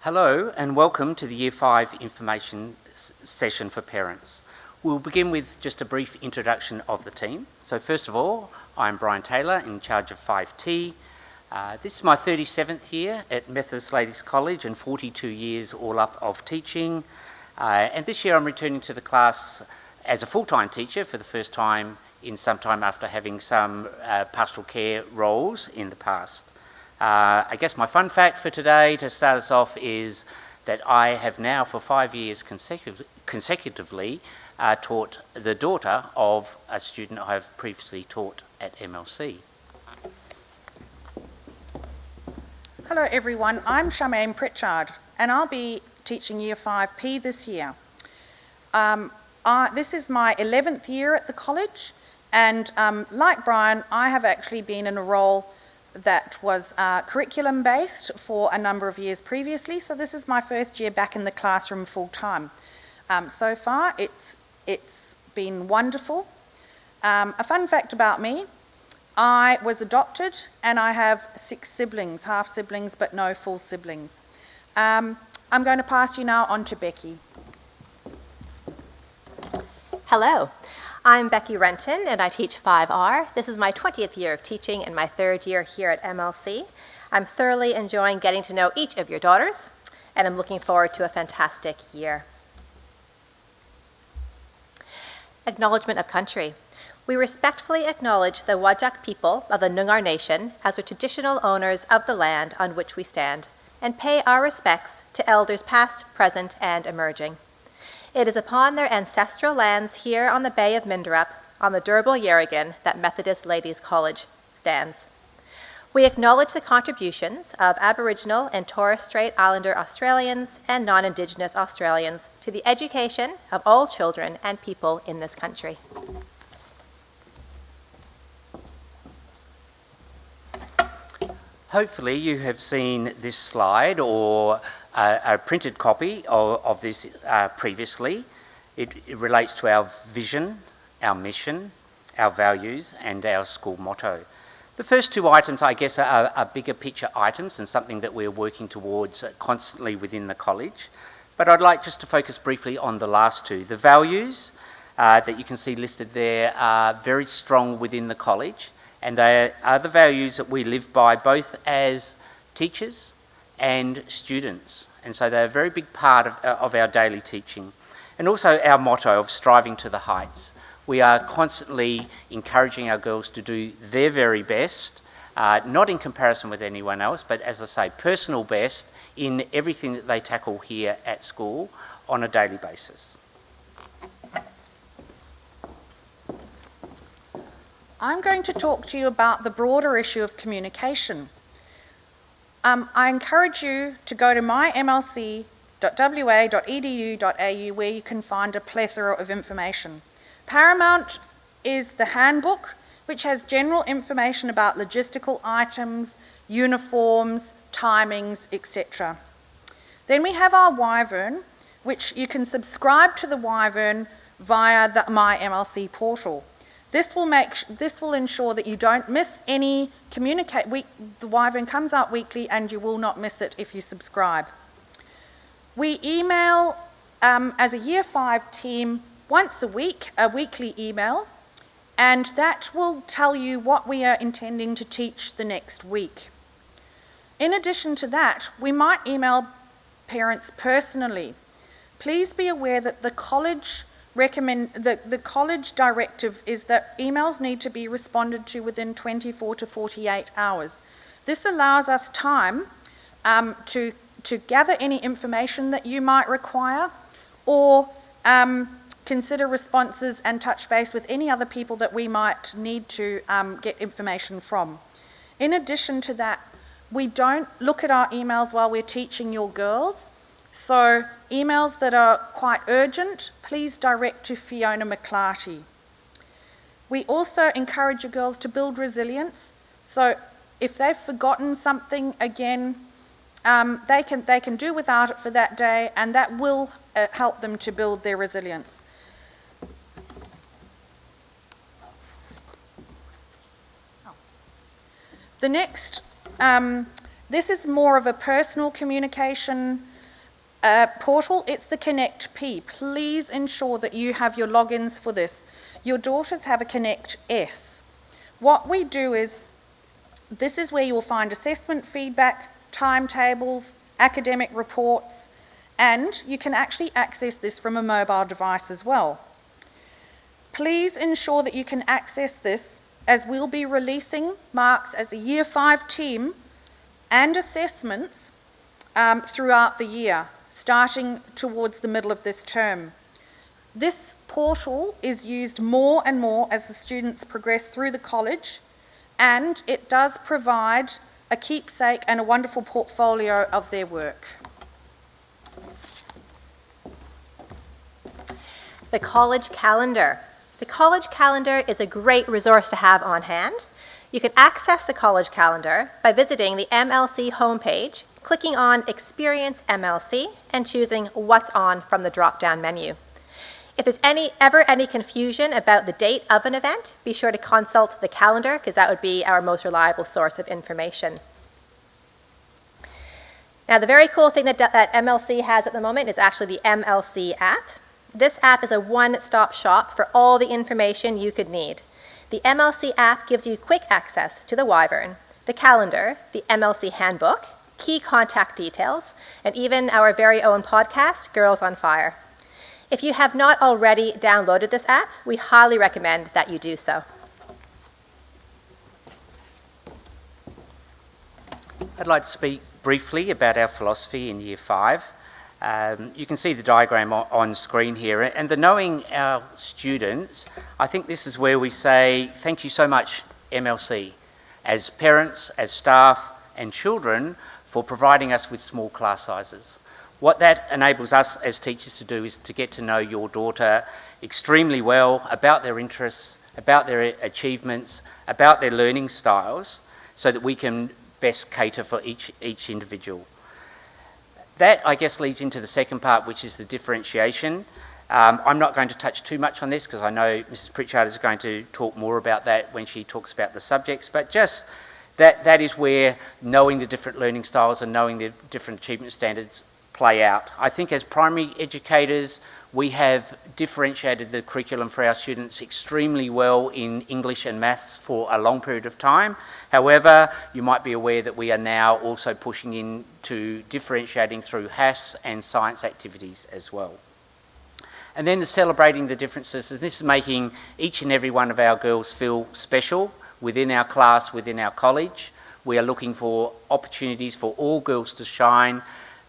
Hello and welcome to the Year 5 information session for parents. We'll begin with just a brief introduction of the team. So first of all, I'm Brian Taylor, in charge of 5T. This is my 37th year at Methodist Ladies College and 42 years all up of teaching. And this year I'm returning to the class as a full-time teacher for the first time in some time after having some pastoral care roles in the past. I guess my fun fact for today to start us off is that I have now for 5 years consecutively taught the daughter of a student I have previously taught at MLC. Hello everyone, I'm Charmaine Pritchard and I'll be teaching Year 5P this year. This is my 11th year at the college and like Brian, I have actually been in a role that was curriculum based for a number of years previously, so this is my first year back in the classroom full time. So far it's been wonderful. A fun fact about me, I was adopted and I have 6 siblings, half siblings but no full siblings. I'm going to pass you now on to Becky. Hello, I'm Becky Renton and I teach 5R. This is my 20th year of teaching and my 3rd year here at MLC. I'm thoroughly enjoying getting to know each of your daughters and I'm looking forward to a fantastic year. Acknowledgement of country. We respectfully acknowledge the Whadjuk people of the Noongar Nation as the traditional owners of the land on which we stand and pay our respects to elders past, present, and emerging. It is upon their ancestral lands here on the Bay of Minderup, on the Durable Yerrigan, that Methodist Ladies College stands. We acknowledge the contributions of Aboriginal and Torres Strait Islander Australians and non-Indigenous Australians to the education of all children and people in this country. Hopefully you have seen this slide or a printed copy of this previously. It relates to our vision, our mission, our values and our school motto. The first 2 items I guess are bigger picture items and something that we're working towards constantly within the college. But I'd like just to focus briefly on the last 2. The values that you can see listed there are very strong within the college. And they are the values that we live by both as teachers and students. And so they're a very big part of our daily teaching. And also our motto of striving to the heights. We are constantly encouraging our girls to do their very best, not in comparison with anyone else, but as I say, personal best in everything that they tackle here at school on a daily basis. I'm going to talk to you about the broader issue of communication. I encourage you to go to mymlc.wa.edu.au where you can find a plethora of information. Paramount is the handbook, which has general information about logistical items, uniforms, timings, etc. Then we have our Wyvern, which you can subscribe to the Wyvern via the My MLC portal. This will ensure that you don't miss any the Wyvern comes out weekly and you will not miss it if you subscribe. We email as a Year 5 team once a week, a weekly email, and that will tell you what we are intending to teach the next week. In addition to that, we might email parents personally. Please be aware that the college directive is that emails need to be responded to within 24 to 48 hours. This allows us time to gather any information that you might require or consider responses and touch base with any other people that we might need to get information from. In addition to that, we don't look at our emails while we're teaching your girls. So emails that are quite urgent, please direct to Fiona McClarty. We also encourage your girls to build resilience. So if they've forgotten something again, they can do without it for that day, and that will help them to build their resilience. The next, this is more of a personal communication portal, it's the Connect P. Please ensure that you have your logins for this. Your daughters have a Connect S. What we do is, this is where you will find assessment feedback, timetables, academic reports, and you can actually access this from a mobile device as well. Please ensure that you can access this, as we'll be releasing marks as a Year 5 team and assessments throughout the year, starting towards the middle of this term. This portal is used more and more as the students progress through the college, and it does provide a keepsake and a wonderful portfolio of their work. The college calendar. The college calendar is a great resource to have on hand. You can access the college calendar by visiting the MLC homepage, clicking on Experience MLC, and choosing What's On from the drop-down menu. If there's ever any confusion about the date of an event, be sure to consult the calendar, because that would be our most reliable source of information. Now, the very cool thing that MLC has at the moment is actually the MLC app. This app is a one-stop shop for all the information you could need. The MLC app gives you quick access to the Wyvern, the calendar, the MLC handbook, key contact details, and even our very own podcast, Girls on Fire. If you have not already downloaded this app, we highly recommend that you do so. I'd like to speak briefly about our philosophy in Year 5. You can see the diagram on screen here, and the knowing our students, I think this is where we say thank you so much, MLC, as parents, as staff and children, for providing us with small class sizes. What that enables us as teachers to do is to get to know your daughter extremely well, about their interests, about their achievements, about their learning styles, so that we can best cater for each individual. That, I guess, leads into the second part, which is the differentiation. I'm not going to touch too much on this because I know Mrs. Pritchard is going to talk more about that when she talks about the subjects, but just that is where knowing the different learning styles and knowing the different achievement standards play out. I think as primary educators, we have differentiated the curriculum for our students extremely well in English and maths for a long period of time. However, you might be aware that we are now also pushing into differentiating through HASS and science activities as well. And then the celebrating the differences, and this is making each and every one of our girls feel special within our class, within our college. We are looking for opportunities for all girls to shine.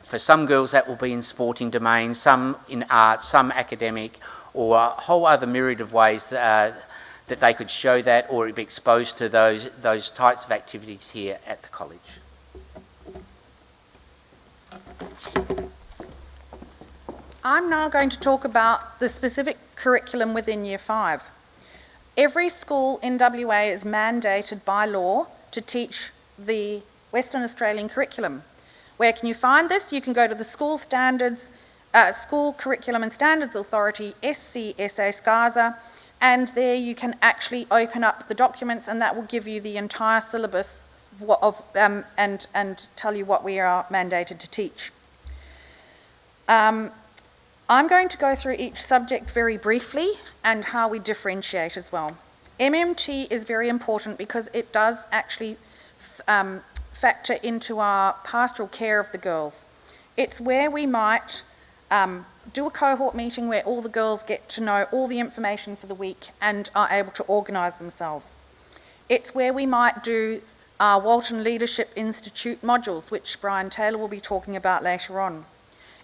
For some girls that will be in sporting domains, some in art, some academic, or a whole other myriad of ways that they could show that or be exposed to those types of activities here at the college. I'm now going to talk about the specific curriculum within Year 5. Every school in WA is mandated by law to teach the Western Australian curriculum. Where can you find this? You can go to the School Curriculum and Standards Authority, SCSA SCASA, and there you can actually open up the documents, and that will give you the entire syllabus and tell you what we are mandated to teach. I'm going to go through each subject very briefly and how we differentiate as well. MMT is very important because it does actually factor into our pastoral care of the girls. It's where we might do a cohort meeting where all the girls get to know all the information for the week and are able to organise themselves. It's where we might do our Walton Leadership Institute modules, which Brian Taylor will be talking about later on.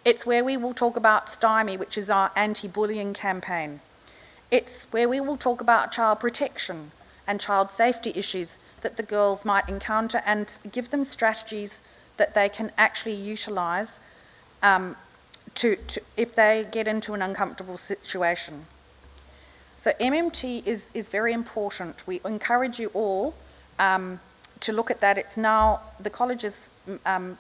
It's where we will talk about STIME, which is our anti-bullying campaign. It's where we will talk about child protection and child safety issues that the girls might encounter and give them strategies that they can actually utilise if they get into an uncomfortable situation. So MMT is very important. We encourage you all to look at that. It's now, the college has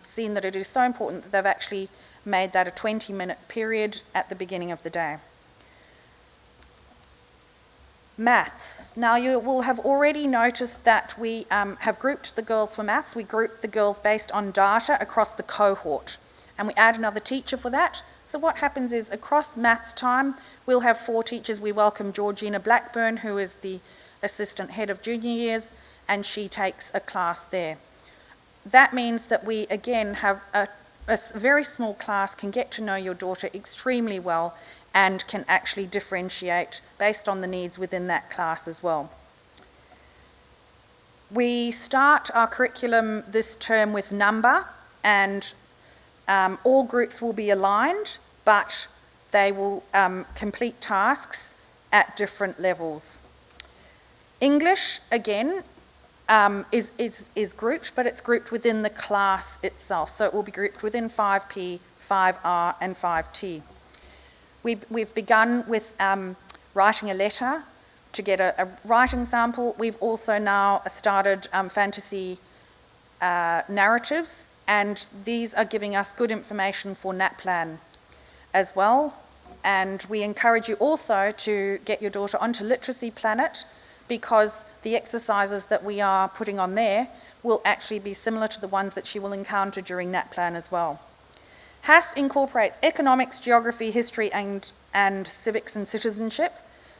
seen that it is so important that they've actually made that a 20-minute period at the beginning of the day. Maths. Now you will have already noticed that we have grouped the girls for maths. We grouped the girls based on data across the cohort. and we add another teacher for that. So what happens is across maths time, we'll have 4 teachers. We welcome Georgina Blackburn, who is the assistant head of junior years, and she takes a class there. That means that we again have a very small class, can get to know your daughter extremely well and can actually differentiate based on the needs within that class as well. We start our curriculum this term with number, and all groups will be aligned, but they will complete tasks at different levels. English, again, is grouped, but it's grouped within the class itself. So it will be grouped within 5P, 5R and 5T. We've begun with writing a letter to get a writing sample. We've also now started fantasy narratives, and these are giving us good information for NAPLAN as well. And we encourage you also to get your daughter onto Literacy Planet, because the exercises that we are putting on there will actually be similar to the ones that she will encounter during NAPLAN as well. HASS incorporates economics, geography, history and civics and citizenship.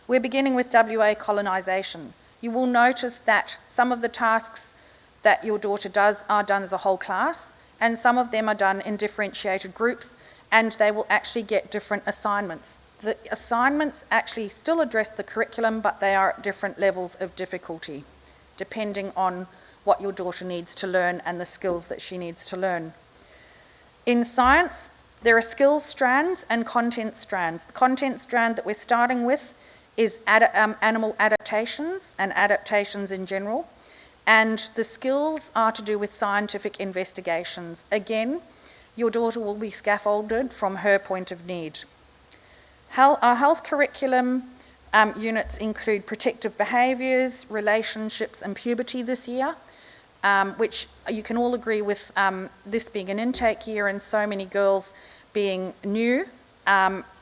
We're beginning with WA colonisation. You will notice that some of the tasks that your daughter does are done as a whole class, and some of them are done in differentiated groups, and they will actually get different assignments. The assignments actually still address the curriculum, but they are at different levels of difficulty, depending on what your daughter needs to learn and the skills that she needs to learn. In science, there are skills strands and content strands. The content strand that we're starting with is animal adaptations and adaptations in general, and the skills are to do with scientific investigations. Again, your daughter will be scaffolded from her point of need. Our health curriculum units include protective behaviours, relationships and puberty this year, which you can all agree with this being an intake year and so many girls being new,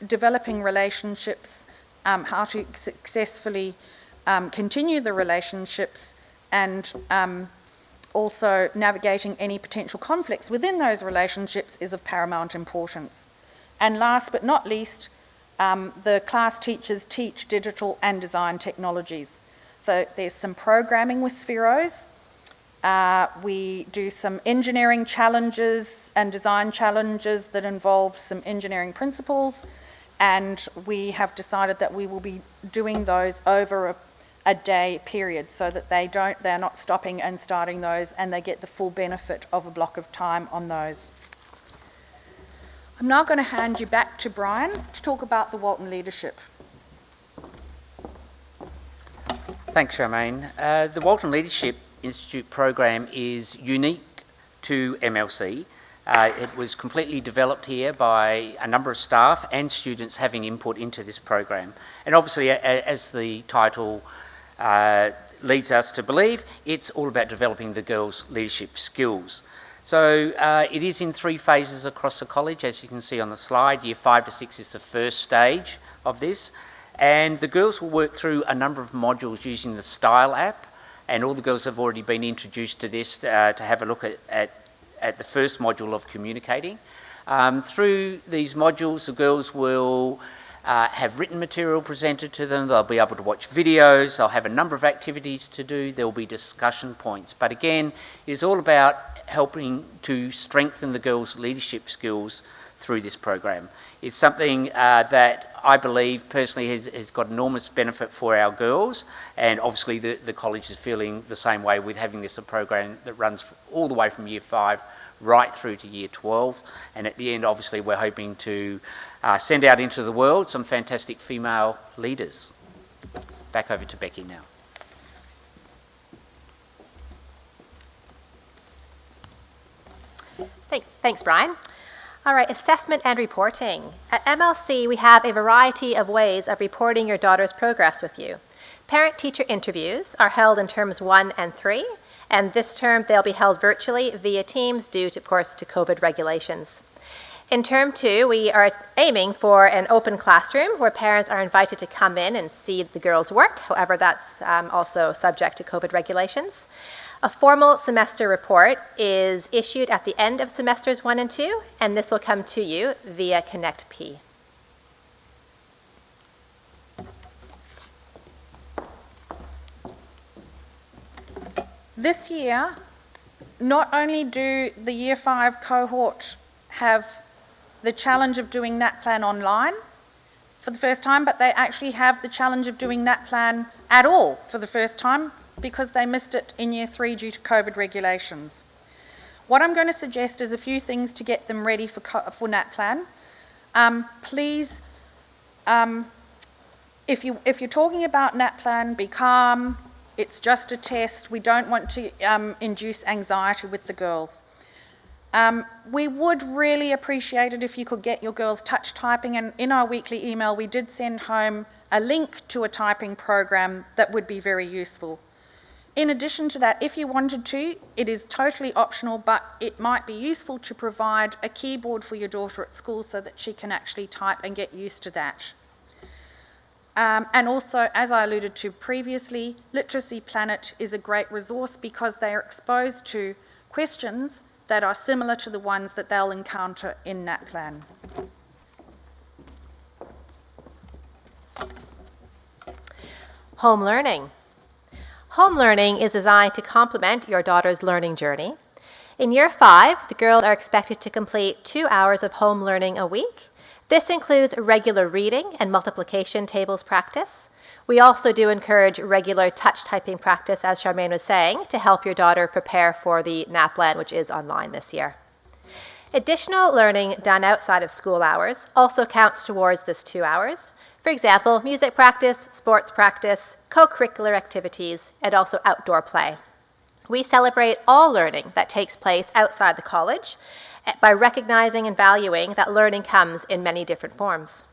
developing relationships, how to successfully continue the relationships, and also navigating any potential conflicts within those relationships is of paramount importance. And last but not least, the class teachers teach digital and design technologies. So there's some programming with Spheros. We do some engineering challenges and design challenges that involve some engineering principles, and we have decided that we will be doing those over a day period so that they're not stopping and starting those, and they get the full benefit of a block of time on those. I'm now going to hand you back to Brian to talk about the Walton Leadership. Thanks, Charmaine. The Walton Leadership Institute program is unique to MLC. It was completely developed here by a number of staff and students having input into this program. And obviously, as the title leads us to believe, it's all about developing the girls' leadership skills. So it is in 3 phases across the college, as you can see on the slide. Year 5 to 6 is the first stage of this. And the girls will work through a number of modules using the Style app. And all the girls have already been introduced to this to have a look at the first module of communicating. Through these modules, the girls will have written material presented to them. They'll be able to watch videos. They'll have a number of activities to do. There will be discussion points. But again, it's all about helping to strengthen the girls' leadership skills through this program. It's something that I believe personally has got enormous benefit for our girls, and obviously the college is feeling the same way with having this a program that runs all the way from year 5 right through to year 12, and at the end obviously we're hoping to send out into the world some fantastic female leaders. Back over to Becky now. Thanks, Brian. All right, assessment and reporting. At MLC, we have a variety of ways of reporting your daughter's progress with you. Parent-teacher interviews are held in terms 1 and 3, and this term they'll be held virtually via Teams due, to, of course, to COVID regulations. In term 2, we are aiming for an open classroom where parents are invited to come in and see the girls' work. However, that's also subject to COVID regulations. A formal semester report is issued at the end of semesters 1 and 2, and this will come to you via ConnectP. This year, not only do the Year 5 cohort have the challenge of doing NAPLAN online for the first time, but they actually have the challenge of doing NAPLAN at all for the first time because they missed it in Year 3 due to COVID regulations. What I'm going to suggest is a few things to get them ready for NAPLAN. Please, if you're talking about NAPLAN, be calm. It's just a test. We don't want to induce anxiety with the girls. We would really appreciate it if you could get your girls touch typing, and in our weekly email we did send home a link to a typing program that would be very useful. In addition to that, if you wanted to, it is totally optional, but it might be useful to provide a keyboard for your daughter at school so that she can actually type and get used to that. And also, as I alluded to previously, Literacy Planet is a great resource because they are exposed to questions that are similar to the ones that they'll encounter in NAPLAN. Home learning. Home learning is designed to complement your daughter's learning journey. In Year 5, the girls are expected to complete 2 hours of home learning a week. This includes regular reading and multiplication tables practice. We also do encourage regular touch typing practice, as Charmaine was saying, to help your daughter prepare for the NAPLAN, which is online this year. Additional learning done outside of school hours also counts towards this 2 hours. For example, music practice, sports practice, co-curricular activities, and also outdoor play. We celebrate all learning that takes place outside the college by recognizing and valuing that learning comes in many different forms.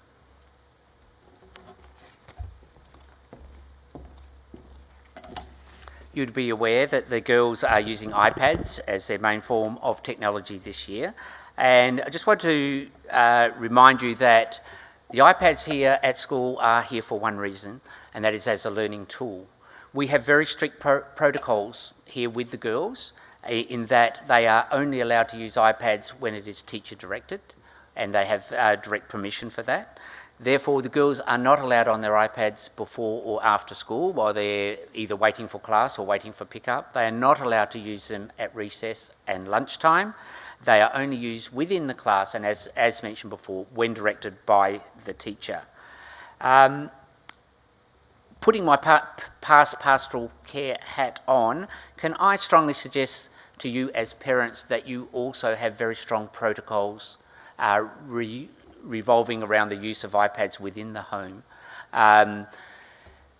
You'd be aware that the girls are using iPads as their main form of technology this year. And I just want to remind you that the iPads here at school are here for one reason, and that is as a learning tool. We have very strict protocols here with the girls in that they are only allowed to use iPads when it is teacher directed, and they have direct permission for that. Therefore, the girls are not allowed on their iPads before or after school while they're either waiting for class or waiting for pickup. They are not allowed to use them at recess and lunchtime. They are only used within the class and, as mentioned before, when directed by the teacher. Putting my past pastoral care hat on, can I strongly suggest to you as parents that you also have very strong protocols revolving around the use of iPads within the home.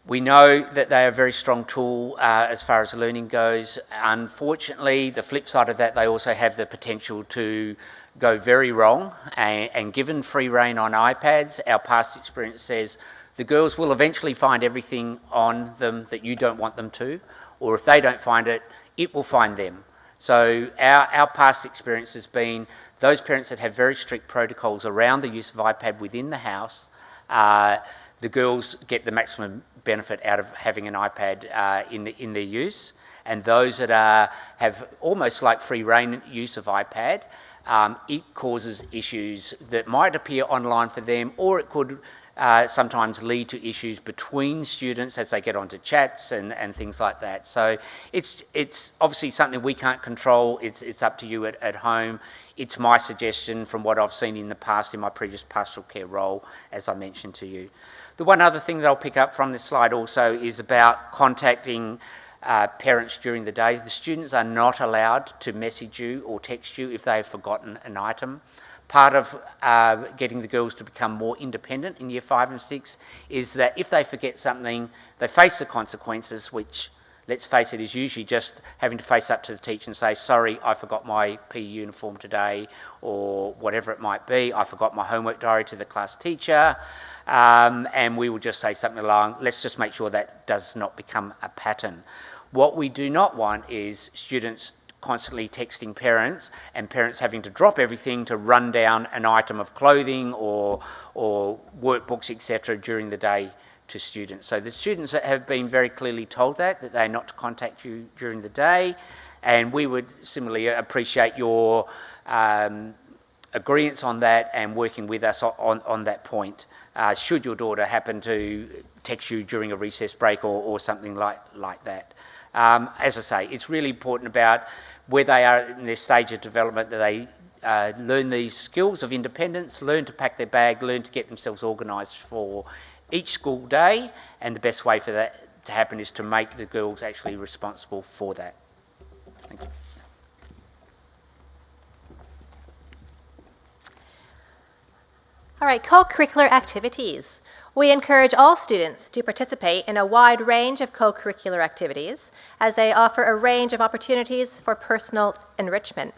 We know that they are a very strong tool as far as learning goes. Unfortunately, the flip side of that, they also have the potential to go very wrong. And given free rein on iPads, our past experience says the girls will eventually find everything on them that you don't want them to, or if they don't find it, it will find them. So our past experience has been those parents that have very strict protocols around the use of iPad within the house, the girls get the maximum benefit out of having an iPad in their use. And those that have almost like free rein use of iPad, it causes issues that might appear online for them, or it could sometimes lead to issues between students as they get onto chats and things like that. So it's obviously something we can't control. It's up to you at home. It's my suggestion from what I've seen in the past in my previous pastoral care role, as I mentioned to you. The one other thing that I'll pick up from this slide also is about contacting parents during the day. The students are not allowed to message you or text you if they have forgotten an item. Part of getting the girls to become more independent in Year 5 and 6 is that if they forget something, they face the consequences, which, let's face it, is usually just having to face up to the teacher and say, sorry, I forgot my PE uniform today, or whatever it might be, I forgot my homework diary to the class teacher, and we will just say something along, let's just make sure that does not become a pattern. What we do not want is students constantly texting parents and parents having to drop everything to run down an item of clothing or workbooks, etc. during the day to students. So the students have been very clearly told that they're not to contact you during the day, and we would similarly appreciate your agreeance on that and working with us on that point. Should your daughter happen to text you during a recess break or something like that. As I say, it's really important about where they are in their stage of development, that they learn these skills of independence, learn to pack their bag, learn to get themselves organised for each school day, and the best way for that to happen is to make the girls actually responsible for that. Thank you. All right, co-curricular activities. We encourage all students to participate in a wide range of co-curricular activities as they offer a range of opportunities for personal enrichment.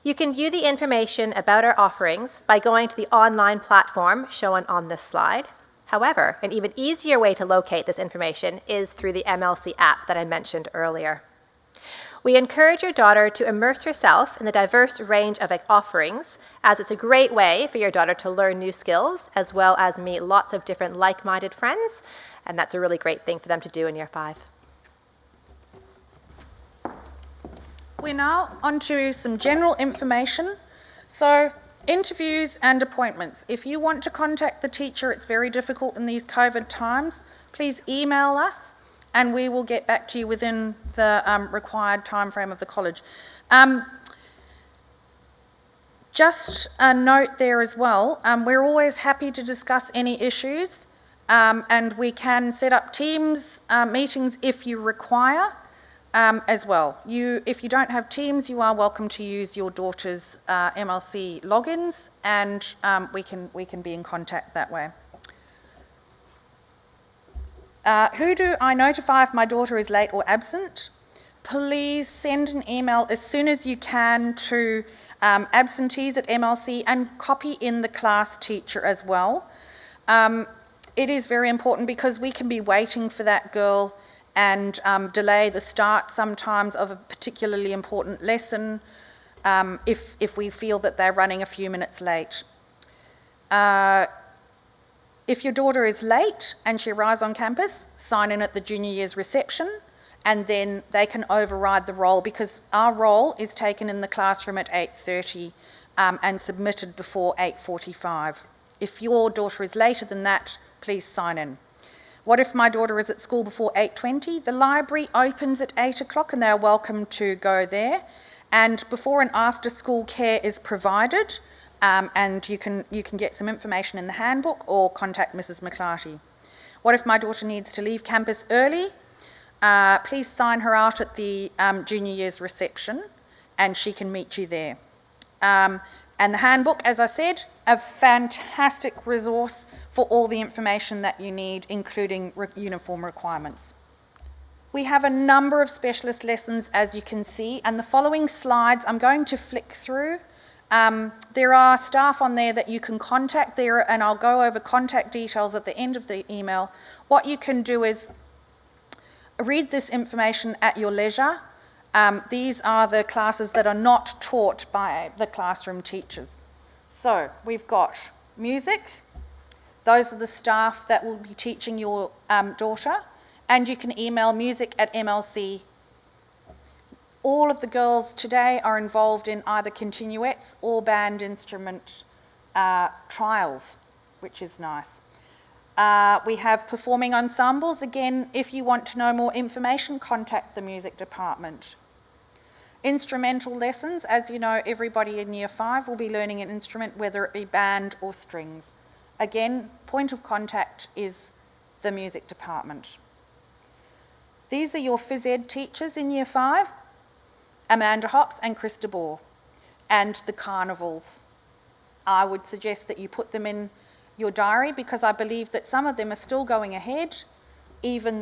You can view the information about our offerings by going to the online platform shown on this slide. However, an even easier way to locate this information is through the MLC app that I mentioned earlier. We encourage your daughter to immerse herself in the diverse range of offerings, as it's a great way for your daughter to learn new skills as well as meet lots of different like-minded friends, and that's a really great thing for them to do in Year 5. We're now on to some general information. So, interviews and appointments. If you want to contact the teacher, it's very difficult in these COVID times, please email us and we will get back to you within the required timeframe of the college. Just a note there as well, we're always happy to discuss any issues and we can set up Teams meetings if you require as well. If you don't have Teams, you are welcome to use your daughter's MLC logins, and we can be in contact that way. Who do I notify if my daughter is late or absent? Please send an email as soon as you can to absentees at MLC and copy in the class teacher as well. It is very important because we can be waiting for that girl and delay the start sometimes of a particularly important lesson if we feel that they're running a few minutes late. If your daughter is late and she arrives on campus, sign in at the junior year's reception, and then they can override the roll, because our roll is taken in the classroom at 8:30 and submitted before 8:45. If your daughter is later than that, please sign in. What if my daughter is at school before 8:20? The library opens at 8 o'clock and they're welcome to go there. And before and after school care is provided, and you can get some information in the handbook or contact Mrs. McClarty. What if my daughter needs to leave campus early? Please sign her out at the junior year's reception and she can meet you there. And the handbook, as I said, a fantastic resource for all the information that you need, including uniform requirements. We have a number of specialist lessons, as you can see, and the following slides I'm going to flick through. There are staff on there that you can contact there, and I'll go over contact details at the end of the email. What you can do is read this information at your leisure. These are the classes that are not taught by the classroom teachers. So we've got music. Those are the staff that will be teaching your daughter, and you can email music@MLC. All of the girls today are involved in either continuettes or band instrument trials, which is nice. We have performing ensembles. Again, if you want to know more information, contact the music department. Instrumental lessons, as you know, everybody in Year 5 will be learning an instrument, whether it be band or strings. Again, point of contact is the music department. These are your phys ed teachers in Year 5, Amanda Hops and Chris DeBoer, and the carnivals. I would suggest that you put them in your diary, because I believe that some of them are still going ahead, even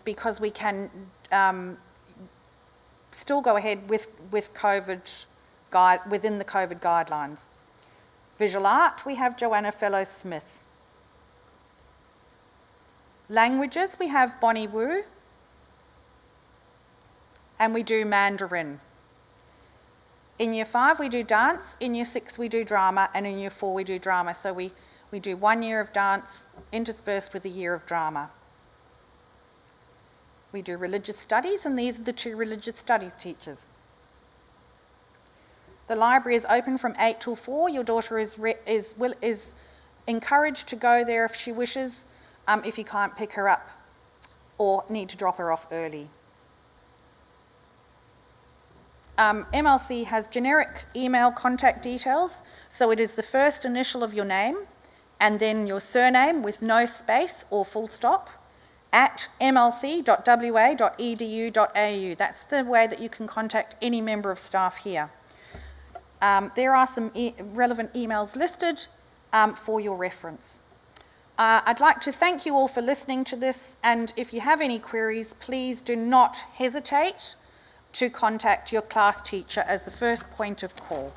because we can still go ahead with COVID within the COVID guidelines. Visual art, we have Joanna Fellows-Smith. Languages, we have Bonnie Wu, and we do Mandarin. In Year 5 we do dance, in Year 6 we do drama, and in Year 4 we do drama. So we We do 1 year of dance interspersed with a year of drama. We do religious studies, and these are the 2 religious studies teachers. The library is open from 8 till 4. Your daughter is encouraged to go there if she wishes, if you can't pick her up or need to drop her off early. MLC has generic email contact details, so it is the first initial of your name and then your surname with no space or full stop at mlc.wa.edu.au. That's the way that you can contact any member of staff here. There are some relevant emails listed for your reference. I'd like to thank you all for listening to this, and if you have any queries, please do not hesitate to contact your class teacher as the first point of call.